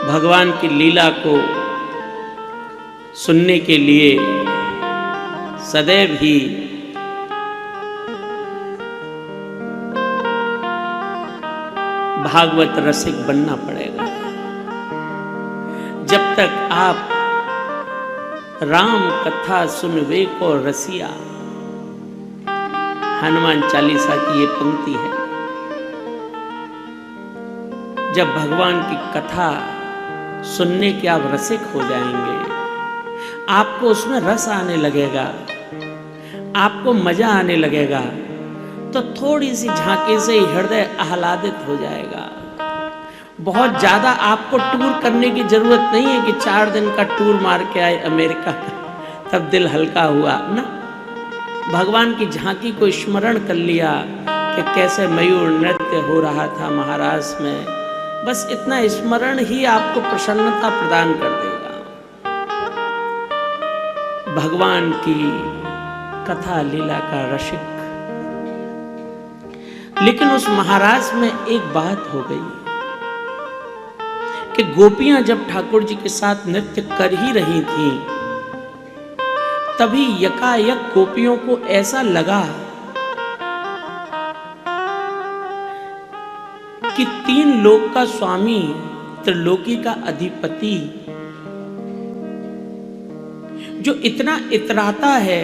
भगवान की लीला को सुनने के लिए सदैव ही भागवत रसिक बनना पड़ेगा। जब तक आप राम कथा सुनवे को रसिया, हनुमान चालीसा की ये पंक्ति है। जब भगवान की कथा सुनने के आप रसिक हो जाएंगे, आपको उसमें रस आने लगेगा, आपको मजा आने लगेगा, तो थोड़ी सी झांकी से ही हृदय आह्लादित हो जाएगा। बहुत ज्यादा आपको टूर करने की जरूरत नहीं है कि 4 दिन का टूर मार के आए अमेरिका का, तब दिल हल्का हुआ ना। भगवान की झांकी को स्मरण कर लिया कि कैसे मयूर नृत्य हो रहा था महाराष्ट्र में, बस इतना स्मरण ही आपको प्रसन्नता प्रदान कर देगा। भगवान की कथा लीला का रसिक। लेकिन उस महाराज में एक बात हो गई कि गोपियां जब ठाकुर जी के साथ नृत्य कर ही रही थीं, तभी यकायक गोपियों को ऐसा लगा कि 3 लोक का स्वामी, त्रिलोकी का अधिपति, जो इतना इतराता है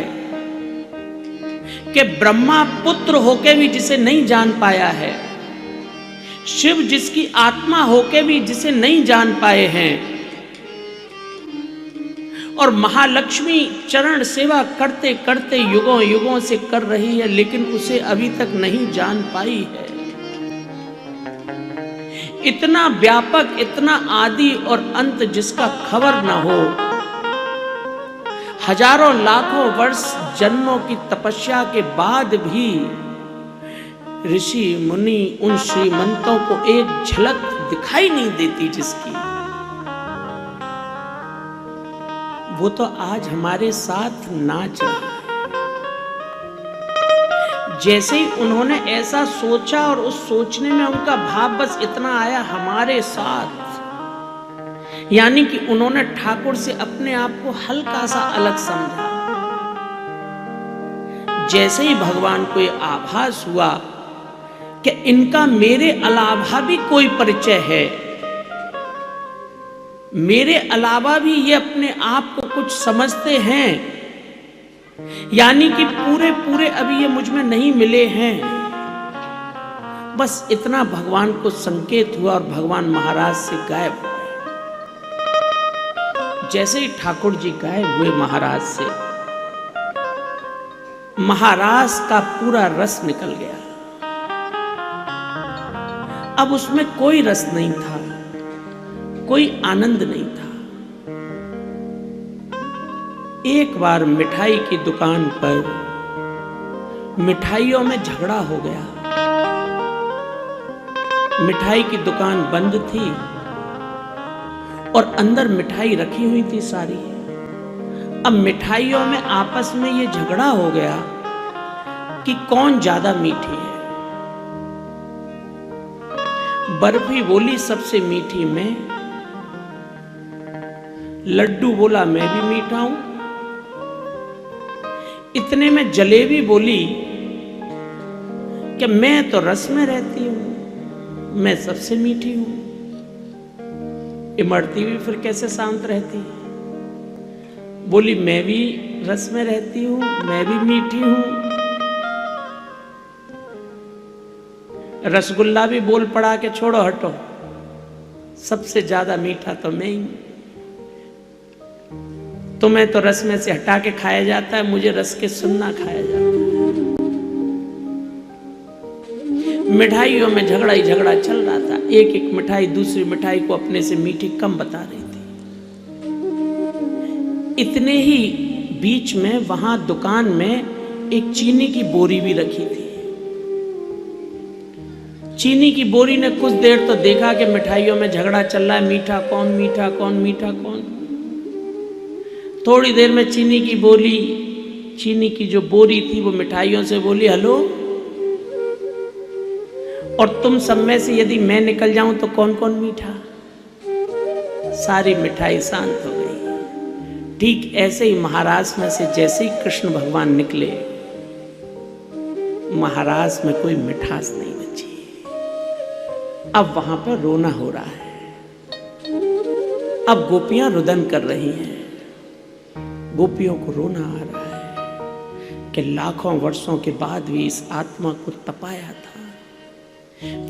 कि ब्रह्मा पुत्र होके भी जिसे नहीं जान पाया है, शिव जिसकी आत्मा होके भी जिसे नहीं जान पाए हैं, और महालक्ष्मी चरण सेवा करते करते युगों युगों से कर रही है, लेकिन उसे अभी तक नहीं जान पाई है। इतना व्यापक, इतना आदि और अंत जिसका खबर न हो, हजारों लाखों वर्ष जन्मों की तपस्या के बाद भी ऋषि मुनि उन श्रीमंतों को एक झलक दिखाई नहीं देती जिसकी, वो तो आज हमारे साथ नाच रहा है। जैसे ही उन्होंने ऐसा सोचा और उस सोचने में उनका भाव बस इतना आया, हमारे साथ, यानी कि उन्होंने ठाकुर से अपने आप को हल्का सा अलग समझा। जैसे ही भगवान को यह आभास हुआ कि इनका मेरे अलावा भी कोई परिचय है, मेरे अलावा भी ये अपने आप को कुछ समझते हैं, यानी कि पूरे पूरे अभी ये मुझ में नहीं मिले हैं, बस इतना भगवान को संकेत हुआ और भगवान महाराज से गायब हुए। जैसे ही ठाकुर जी गायब हुए महाराज से, महाराज का पूरा रस निकल गया। अब उसमें कोई रस नहीं था, कोई आनंद नहीं था। एक बार मिठाई की दुकान पर मिठाइयों में झगड़ा हो गया। मिठाई की दुकान बंद थी और अंदर मिठाई रखी हुई थी सारी। अब मिठाइयों में आपस में ये झगड़ा हो गया कि कौन ज्यादा मीठी है। बर्फी बोली सबसे मीठी मैं, लड्डू बोला मैं भी मीठा हूं। इतने में जलेबी बोली कि मैं तो रस में रहती हूं, मैं सबसे मीठी हूं। इमरती भी फिर कैसे शांत रहती, बोली मैं भी रस में रहती हूं, मैं भी मीठी हूं। रसगुल्ला भी बोल पड़ा कि छोड़ो हटो, सबसे ज्यादा मीठा तो मैं ही। तुम्हें तो रस में से हटा के खाया जाता है, मुझे रस के सुन्ना खाया जाता है। मिठाइयों में झगड़ा ही झगड़ा चल रहा था। एक एक मिठाई दूसरी मिठाई को अपने से मीठी कम बता रही थी। इतने ही बीच में वहां दुकान में एक चीनी की बोरी भी रखी थी। चीनी की बोरी ने कुछ देर तो देखा कि मिठाइयों में झगड़ा चल रहा है, मीठा कौन, मीठा कौन, मीठा कौन। थोड़ी देर में चीनी की जो बोरी थी वो मिठाइयों से बोली, हेलो, और तुम सब में से यदि मैं निकल जाऊं तो कौन कौन मीठा? सारी मिठाई शांत हो गई। ठीक ऐसे ही महाराज में से जैसे ही कृष्ण भगवान निकले, महाराज में कोई मिठास नहीं बची। अब वहां पर रोना हो रहा है। अब गोपियां रुदन कर रही हैं। गोपियों को रोना आ रहा है कि लाखों वर्षों के बाद भी इस आत्मा को तपाया था,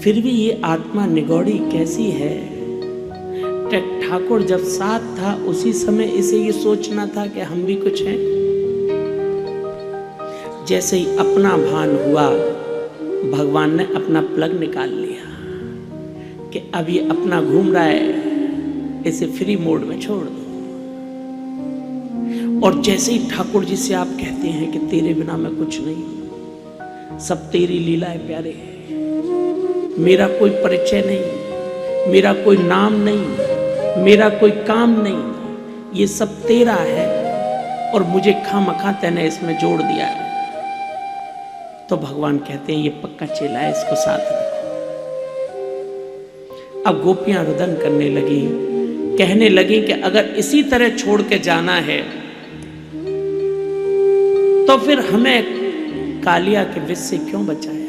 फिर भी ये आत्मा निगौड़ी कैसी है। ठाकुर जब साथ था उसी समय इसे ये सोचना था कि हम भी कुछ हैं। जैसे ही अपना भान हुआ, भगवान ने अपना प्लग निकाल लिया कि अब ये अपना घूम रहा है, इसे फ्री मोड में छोड़ दो। और जैसे ही ठाकुर जी से आप कहते हैं कि तेरे बिना मैं कुछ नहीं, सब तेरी लीला है प्यारे, मेरा कोई परिचय नहीं, मेरा कोई नाम नहीं, मेरा कोई काम नहीं, ये सब तेरा है और मुझे खामखा तैने इसमें जोड़ दिया है। तो भगवान कहते हैं ये पक्का चेला है, इसको साथ रखो। अब गोपियां रुदन करने लगी, कहने लगी कि अगर इसी तरह छोड़ के जाना है तो फिर हमें कालिया के विष से क्यों बचाया।